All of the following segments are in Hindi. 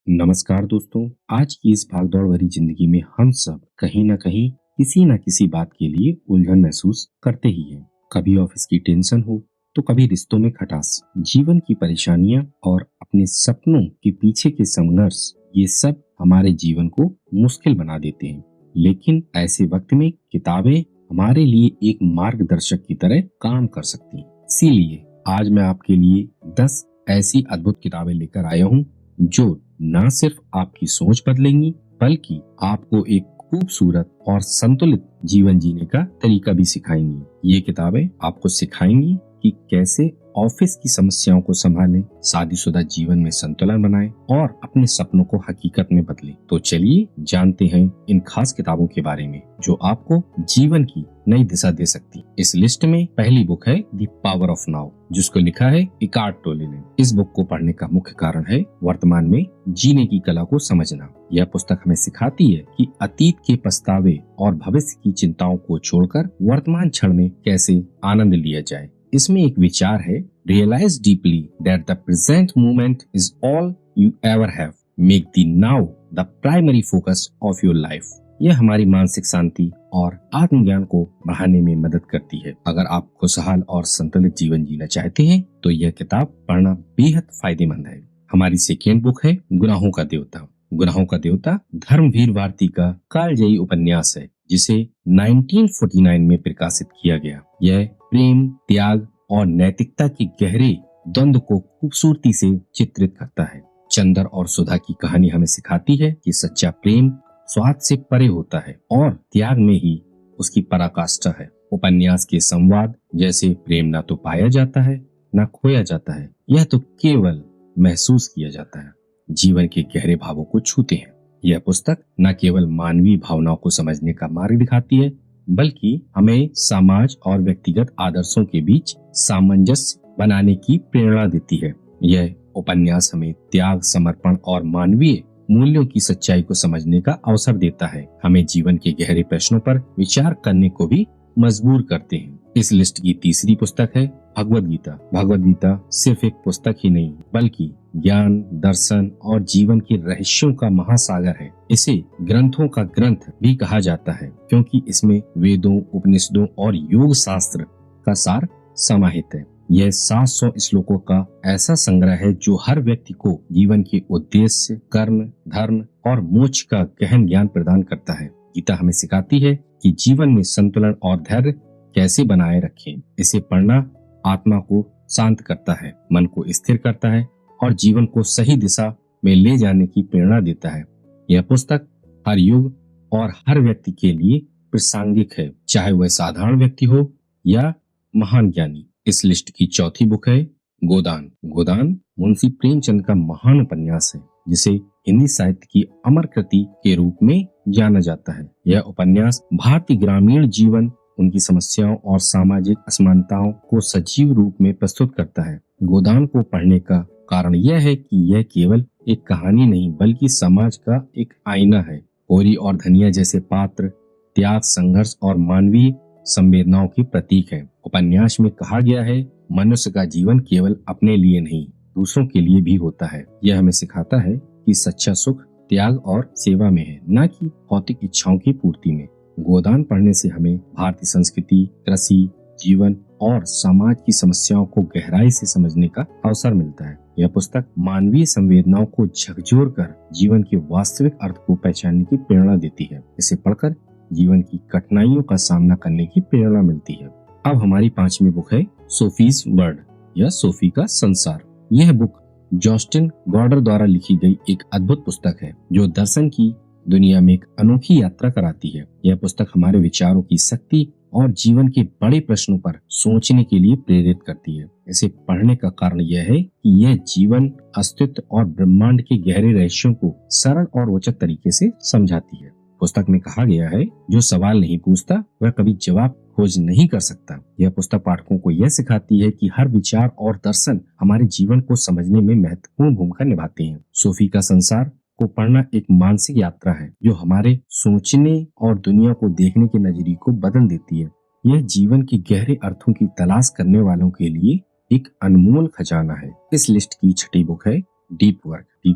नमस्कार दोस्तों। आज की इस भागदौड़ भरी जिंदगी में हम सब कहीं ना कहीं किसी न किसी बात के लिए उलझन महसूस करते ही हैं। कभी ऑफिस की टेंशन हो तो कभी रिश्तों में खटास, जीवन की परेशानियां और अपने सपनों के पीछे के संघर्ष, ये सब हमारे जीवन को मुश्किल बना देते हैं। लेकिन ऐसे वक्त में किताबें हमारे लिए एक मार्गदर्शक की तरह काम कर सकती हैं। इसीलिए आज मैं आपके लिए 10 ऐसी अद्भुत किताबें लेकर आया हूँ जो न सिर्फ आपकी सोच बदलेंगी बल्कि आपको एक खूबसूरत और संतुलित जीवन जीने का तरीका भी सिखाएंगी। ये किताबें आपको सिखाएंगी कि कैसे ऑफिस की समस्याओं को संभालें, शादीशुदा जीवन में संतुलन बनाएं और अपने सपनों को हकीकत में बदलें। तो चलिए जानते हैं इन खास किताबों के बारे में जो आपको जीवन की नई दिशा दे सकती है। इस लिस्ट में पहली बुक है द पावर ऑफ नाउ, जिसको लिखा है इकार्ट टोले ने। इस बुक को पढ़ने का मुख्य कारण है वर्तमान में जीने की कला को समझना। यह पुस्तक हमें सिखाती है कि अतीत के पछतावे और भविष्य की चिंताओं को छोड़कर वर्तमान क्षण में कैसे आनंद लिया जाए। इसमें एक विचार है, realise deeply that the present moment is all you ever have, make the now the primary focus of your life. यह हमारी मानसिक शांति और आत्मज्ञान को बढ़ाने में मदद करती है। अगर आप खुशहाल और संतुलित जीवन जीना चाहते हैं तो यह किताब पढ़ना बेहद फायदेमंद है। हमारी सेकेंड बुक है गुनाहों का देवता। गुनाहों का देवता धर्मवीर भारती का कालजयी उपन्यास है जिसे 1949 में प्रकाशित किया गया। यह प्रेम, त्याग और नैतिकता के गहरे द्वंद्व को खूबसूरती से चित्रित करता है। चंदर और सुधा की कहानी हमें सिखाती है कि सच्चा प्रेम स्वार्थ से परे होता है और त्याग में ही उसकी पराकाष्ठा है। उपन्यास के संवाद जैसे प्रेम ना तो पाया जाता है ना खोया जाता है, यह तो केवल महसूस किया जाता है, जीवन के गहरे भावों को छूते हैं। यह पुस्तक न केवल मानवीय भावनाओं को समझने का मार्ग दिखाती है बल्कि हमें समाज और व्यक्तिगत आदर्शों के बीच सामंजस्य बनाने की प्रेरणा देती है। यह उपन्यास हमें त्याग, समर्पण और मानवीय मूल्यों की सच्चाई को समझने का अवसर देता है। हमें जीवन के गहरे प्रश्नों पर विचार करने को भी मजबूर करते हैं। इस लिस्ट की तीसरी पुस्तक है भगवद गीता। भगवद गीता सिर्फ एक पुस्तक ही नहीं बल्कि ज्ञान, दर्शन और जीवन के रहस्यों का महासागर है। इसे ग्रंथों का ग्रंथ भी कहा जाता है क्योंकि इसमें वेदों, उपनिषदों और योग शास्त्र का सार समाहित है। यह 700 श्लोकों का ऐसा संग्रह है जो हर व्यक्ति को जीवन के उद्देश्य, कर्म, धर्म और मोक्ष का गहन ज्ञान प्रदान करता है। गीता हमें सिखाती है कि जीवन में संतुलन और धैर्य कैसे बनाए रखें। इसे पढ़ना आत्मा को शांत करता है, मन को स्थिर करता है और जीवन को सही दिशा में ले जाने की प्रेरणा देता है। यह पुस्तक हर युग और हर व्यक्ति के लिए प्रासंगिक है, चाहे वह साधारण व्यक्ति हो या महान ज्ञानी। इस लिस्ट की चौथी बुक है गोदान। गोदान मुंशी प्रेमचंद का महान उपन्यास है जिसे हिंदी साहित्य की अमर कृति के रूप में जाना जाता है। यह उपन्यास भारतीय ग्रामीण जीवन, उनकी समस्याओं और सामाजिक असमानताओं को सजीव रूप में प्रस्तुत करता है। गोदान को पढ़ने का कारण यह है कि यह केवल एक कहानी नहीं बल्कि समाज का एक आईना है। होरी और धनिया जैसे पात्र त्याग, संघर्ष और मानवीय संवेदनाओं की प्रतीक है। उपन्यास में कहा गया है, मनुष्य का जीवन केवल अपने लिए नहीं दूसरों के लिए भी होता है। यह हमें सिखाता है कि सच्चा सुख त्याग और सेवा में है, न कि भौतिक इच्छाओं की पूर्ति में। गोदान पढ़ने से हमें भारतीय संस्कृति, कृषि, जीवन और समाज की समस्याओं को गहराई से समझने का अवसर मिलता है। यह पुस्तक मानवीय संवेदनाओं को झकझोर कर जीवन के वास्तविक अर्थ को पहचानने की प्रेरणा देती है। इसे पढ़कर जीवन की कठिनाइयों का सामना करने की प्रेरणा मिलती है। अब हमारी पांचवी बुक है सोफीज वर्ल्ड या सोफी का संसार। यह बुक जॉस्टिन गॉर्डर द्वारा लिखी गई एक अद्भुत पुस्तक है जो दर्शन की दुनिया में एक अनोखी यात्रा कराती है। यह पुस्तक हमारे विचारों की शक्ति और जीवन के बड़े प्रश्नों पर सोचने के लिए प्रेरित करती है। इसे पढ़ने का कारण यह है कि यह जीवन, अस्तित्व और ब्रह्मांड के गहरे रहस्यों को सरल और रोचक तरीके से समझाती है। पुस्तक में कहा गया है, जो सवाल नहीं पूछता वह कभी जवाब खोज नहीं कर सकता। यह पुस्तक पाठकों को यह सिखाती है कि हर विचार और दर्शन हमारे जीवन को समझने में महत्वपूर्ण भूमिका निभाते हैं। सोफी का संसार को पढ़ना एक मानसिक यात्रा है जो हमारे सोचने और दुनिया को देखने के नजरिए को बदल देती है। यह जीवन के गहरे अर्थों की तलाश करने वालों के लिए एक अनमोल खजाना है। इस लिस्ट की छठी बुक है डीप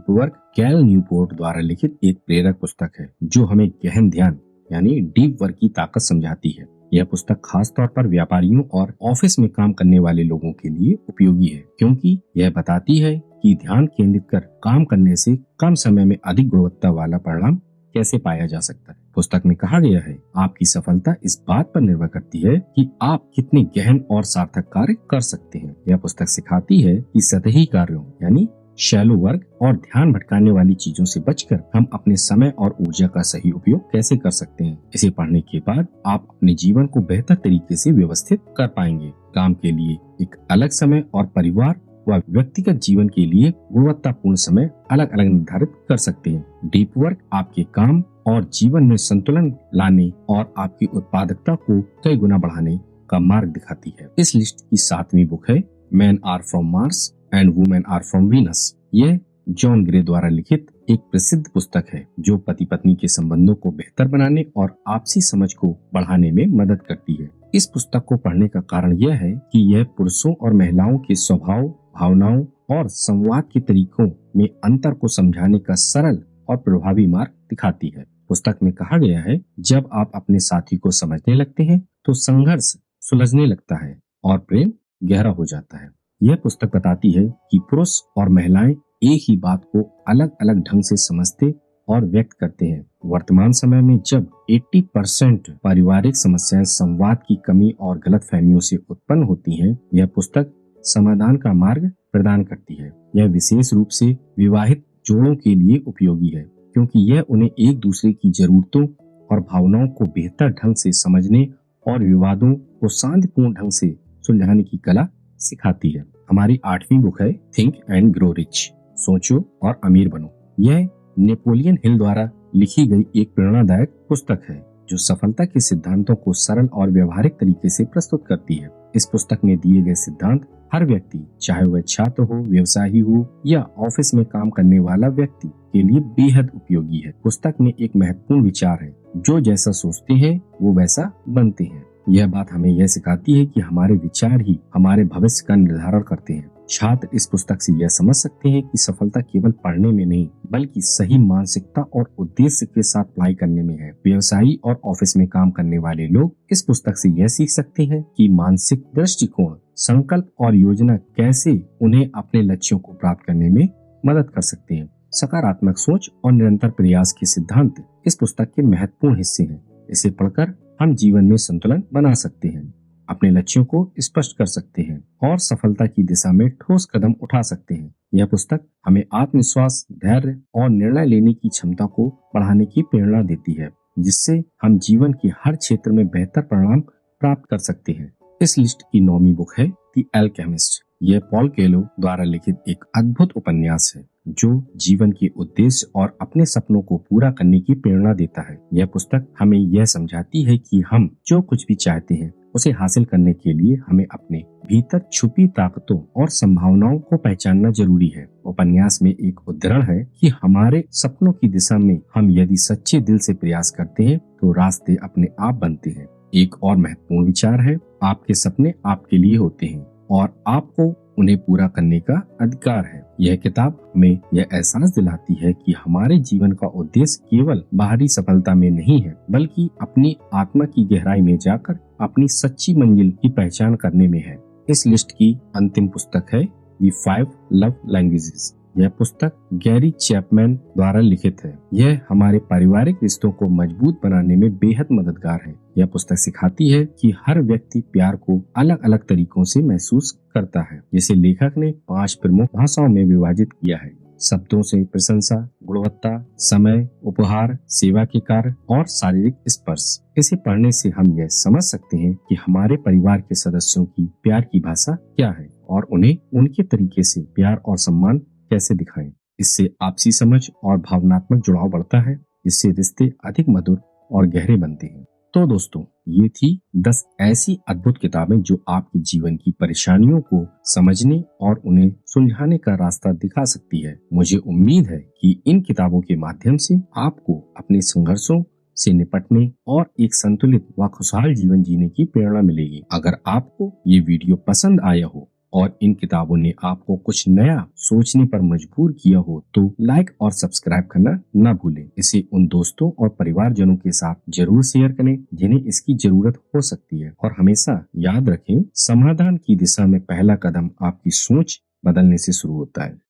वर्क कैल न्यूपोर्ट द्वारा लिखित एक प्रेरक पुस्तक है जो हमें गहन ध्यान यानी डीप वर्क की ताकत समझाती है। यह पुस्तक खास तौर पर व्यापारियों और ऑफिस में काम करने वाले लोगों के लिए उपयोगी है, क्योंकि यह बताती है कि ध्यान केंद्रित कर काम करने से कम समय में अधिक गुणवत्ता वाला परिणाम कैसे पाया जा सकता है। पुस्तक में कहा गया है, आपकी सफलता इस बात पर निर्भर करती है कि आप कितने गहन और सार्थक कार्य कर सकते हैं। यह पुस्तक सिखाती है कि सतही कार्यों यानी शैलो वर्क और ध्यान भटकाने वाली चीजों से बचकर हम अपने समय और ऊर्जा का सही उपयोग कैसे कर सकते हैं। इसे पढ़ने के बाद आप अपने जीवन को बेहतर तरीके से व्यवस्थित कर पाएंगे। काम के लिए एक अलग समय और परिवार व व्यक्तिगत जीवन के लिए गुणवत्तापूर्ण समय अलग अलग निर्धारित कर सकते हैं। डीप वर्क आपके काम और जीवन में संतुलन लाने और आपकी उत्पादकता को कई गुना बढ़ाने का मार्ग दिखाती है। इस लिस्ट की 7वीं बुक है man are from Mars and women are from Venus. यह जॉन ग्रे द्वारा लिखित एक प्रसिद्ध पुस्तक है जो पति पत्नी के संबंधों को बेहतर बनाने और आपसी समझ को बढ़ाने में मदद करती है। इस पुस्तक को पढ़ने का कारण यह है कि यह पुरुषों और महिलाओं के स्वभाव, भावनाओं और संवाद के तरीकों में अंतर को समझाने का सरल और प्रभावी मार्ग दिखाती है। पुस्तक में कहा गया है, जब आप अपने साथी को समझने लगते हैं तो संघर्ष सुलझने लगता है और प्रेम गहरा हो जाता है। यह पुस्तक बताती है कि पुरुष और महिलाएं एक ही बात को अलग अलग ढंग से समझते और व्यक्त करते हैं। वर्तमान समय में जब 80% पारिवारिक समस्याएं संवाद की कमी और गलतफहमियों से उत्पन्न होती हैं, यह पुस्तक समाधान का मार्ग प्रदान करती है। यह विशेष रूप से विवाहित जोड़ों के लिए उपयोगी है, क्योंकि यह उन्हें एक दूसरे की जरूरतों और भावनाओं को बेहतर ढंग से समझने और विवादों को शांतिपूर्ण ढंग से सुलझाने की कला सिखाती है। हमारी 8वीं बुक है थिंक एंड ग्रो रिच, सोचो और अमीर बनो। यह नेपोलियन हिल द्वारा लिखी गई एक प्रेरणादायक पुस्तक है जो सफलता के सिद्धांतों को सरल और व्यवहारिक तरीके से प्रस्तुत करती है। इस पुस्तक में दिए गए सिद्धांत हर व्यक्ति, चाहे वह छात्र हो, व्यवसायी हो या ऑफिस में काम करने वाला व्यक्ति, के लिए बेहद उपयोगी है। पुस्तक में एक महत्वपूर्ण विचार है, जो जैसा सोचते हैं वो वैसा बनते हैं। यह बात हमें यह सिखाती है कि हमारे विचार ही हमारे भविष्य का निर्धारण करते हैं। छात्र इस पुस्तक से यह समझ सकते हैं कि सफलता केवल पढ़ने में नहीं, बल्कि सही मानसिकता और उद्देश्य के साथ पढ़ाई करने में है। व्यवसायी और ऑफिस में काम करने वाले लोग इस पुस्तक से यह सीख सकते हैं कि मानसिक दृष्टिकोण, संकल्प और योजना कैसे उन्हें अपने लक्ष्यों को प्राप्त करने में मदद कर सकते हैं। सकारात्मक सोच और निरंतर प्रयास के सिद्धांत इस पुस्तक के महत्वपूर्ण हिस्से हैं। इसे पढ़कर हम जीवन में संतुलन बना सकते हैं, अपने लक्ष्यों को स्पष्ट कर सकते हैं और सफलता की दिशा में ठोस कदम उठा सकते हैं। यह पुस्तक हमें आत्मविश्वास, धैर्य और निर्णय लेने की क्षमता को बढ़ाने की प्रेरणा देती है, जिससे हम जीवन के हर क्षेत्र में बेहतर परिणाम प्राप्त कर सकते हैं। इस लिस्ट की 9वीं बुक है द अल्केमिस्ट। यह पॉल कोएल्हो द्वारा लिखित एक अद्भुत उपन्यास है जो जीवन के उद्देश्य और अपने सपनों को पूरा करने की प्रेरणा देता है। यह पुस्तक हमें यह समझाती है कि हम जो कुछ भी चाहते हैं उसे हासिल करने के लिए हमें अपने भीतर छुपी ताकतों और संभावनाओं को पहचानना जरूरी है। उपन्यास में एक उद्धरण है कि हमारे सपनों की दिशा में हम यदि सच्चे दिल से प्रयास करते हैं तो रास्ते अपने आप बनते हैं। एक और महत्वपूर्ण विचार है, आपके सपने आपके लिए होते हैं और आपको उन्हें पूरा करने का अधिकार है। यह किताब हमें यह एहसास दिलाती है कि हमारे जीवन का उद्देश्य केवल बाहरी सफलता में नहीं है, बल्कि अपनी आत्मा की गहराई में जाकर अपनी सच्ची मंजिल की पहचान करने में है। इस लिस्ट की अंतिम पुस्तक है द 5 लव लैंग्वेजेस। यह पुस्तक गैरी चैपमैन द्वारा लिखित है। यह हमारे पारिवारिक रिश्तों को मजबूत बनाने में बेहद मददगार है। यह पुस्तक सिखाती है कि हर व्यक्ति प्यार को अलग अलग तरीकों से महसूस करता है, जिसे लेखक ने 5 प्रमुख भाषाओं में विभाजित किया है। शब्दों से प्रशंसा, गुणवत्ता, समय, उपहार, सेवा के कार्य और शारीरिक स्पर्श। इसे पढ़ने से हम यह समझ सकते हैं कि हमारे परिवार के सदस्यों की प्यार की भाषा क्या है और उन्हें उनके तरीके से प्यार और सम्मान कैसे दिखाएं। इससे आपसी समझ और भावनात्मक जुड़ाव बढ़ता है, जिससे रिश्ते अधिक मधुर और गहरे बनते हैं। तो दोस्तों, ये थी 10 ऐसी अद्भुत किताबें जो आपके जीवन की परेशानियों को समझने और उन्हें सुलझाने का रास्ता दिखा सकती है। मुझे उम्मीद है कि इन किताबों के माध्यम से आपको अपने संघर्षों से निपटने और एक संतुलित व खुशहाल जीवन जीने की प्रेरणा मिलेगी। अगर आपको ये वीडियो पसंद आया हो और इन किताबों ने आपको कुछ नया सोचने पर मजबूर किया हो तो लाइक और सब्सक्राइब करना ना भूलें। इसे उन दोस्तों और परिवारजनों के साथ जरूर शेयर करें जिन्हें इसकी जरूरत हो सकती है। और हमेशा याद रखें, समाधान की दिशा में पहला कदम आपकी सोच बदलने से शुरू होता है।